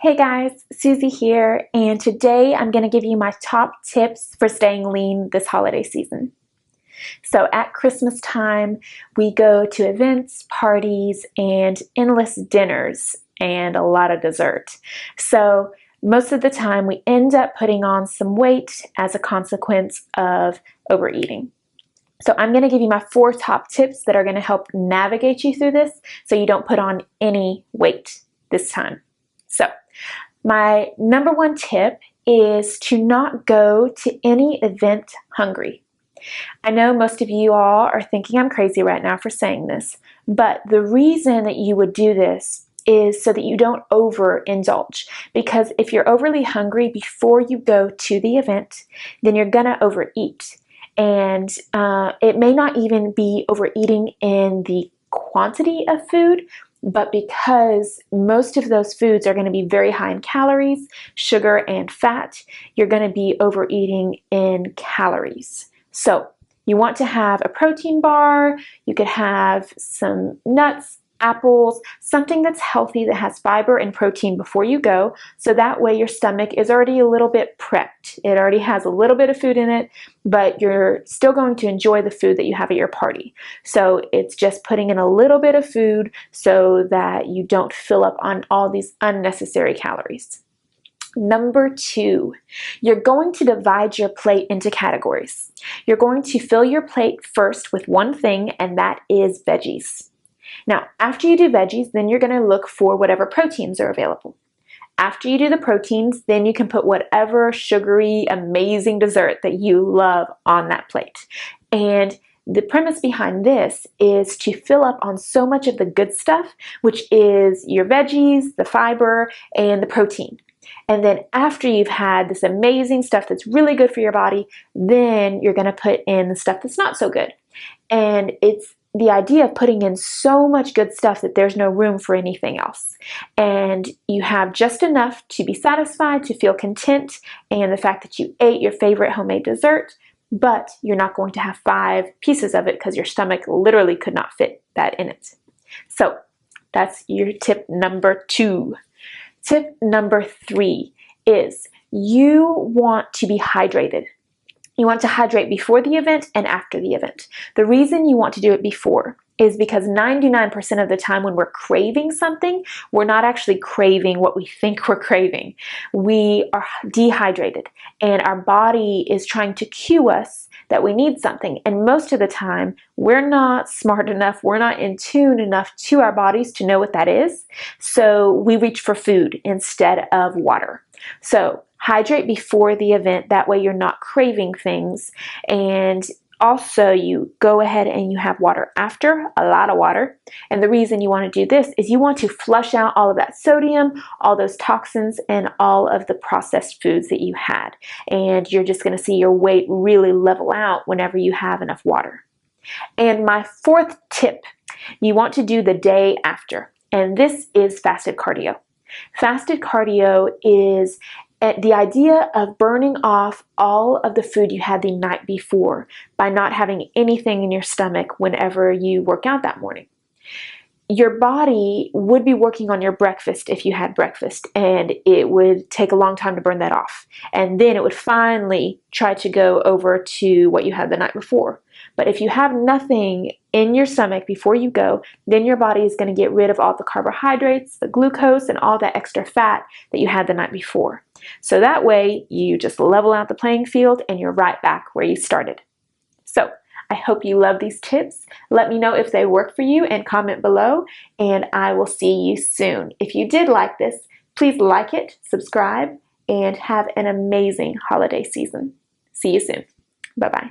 Hey guys, Susie here, and today I'm going to give you my top tips for staying lean this holiday season. So at Christmas time, we go to events, parties, and endless dinners, and a lot of dessert. So most of the time, we end up putting on some weight as a consequence of overeating. So I'm going to give you my 4 top tips that are going to help navigate you through this so you don't put on any weight this time. So my number 1 tip is to not go to any event hungry. I know most of you all are thinking I'm crazy right now for saying this, but the reason that you would do this is so that you don't overindulge. Because if you're overly hungry before you go to the event, then you're gonna overeat. And it may not even be overeating in the quantity of food, but because most of those foods are going to be very high in calories, sugar, and fat, you're going to be overeating in calories. So you want to have a protein bar, you could have some nuts, apples, something that's healthy that has fiber and protein before you go, so that way your stomach is already a little bit prepped. It already has a little bit of food in it, but you're still going to enjoy the food that you have at your party. So it's just putting in a little bit of food so that you don't fill up on all these unnecessary calories. Number 2, you're going to divide your plate into categories. You're going to fill your plate first with one thing, and that is veggies. Now, after you do veggies, then you're going to look for whatever proteins are available. After you do the proteins, then you can put whatever sugary, amazing dessert that you love on that plate. And the premise behind this is to fill up on so much of the good stuff, which is your veggies, the fiber, and the protein. And then after you've had this amazing stuff that's really good for your body, then you're going to put in the stuff that's not so good. And it's the idea of putting in so much good stuff that there's no room for anything else. And you have just enough to be satisfied, to feel content, and the fact that you ate your favorite homemade dessert, but you're not going to have 5 pieces of it because your stomach literally could not fit that in it. So that's your tip number 2. Tip number 3 is you want to be hydrated. You want to hydrate before the event and after the event. The reason you want to do it before is because 99% of the time when we're craving something, we're not actually craving what we think we're craving. We are dehydrated and our body is trying to cue us that we need something. And most of the time, we're not smart enough, we're not in tune enough to our bodies to know what that is. So we reach for food instead of water. So hydrate before the event, that way you're not craving things. And also you go ahead and you have water after, a lot of water. And the reason you want to do this is you want to flush out all of that sodium, all those toxins, and all of the processed foods that you had. And you're just going to see your weight really level out whenever you have enough water. And my 4th tip, you want to do the day after. And this is fasted cardio. Fasted cardio is the idea of burning off all of the food you had the night before by not having anything in your stomach whenever you work out that morning. Your body would be working on your breakfast if you had breakfast, and it would take a long time to burn that off. And then it would finally try to go over to what you had the night before. But if you have nothing in your stomach before you go, then your body is going to get rid of all the carbohydrates, the glucose, and all that extra fat that you had the night before. So that way you just level out the playing field and you're right back where you started. So I hope you love these tips. Let me know if they work for you and comment below, and I will see you soon. If you did like this, please like it, subscribe, and have an amazing holiday season. See you soon. Bye-bye.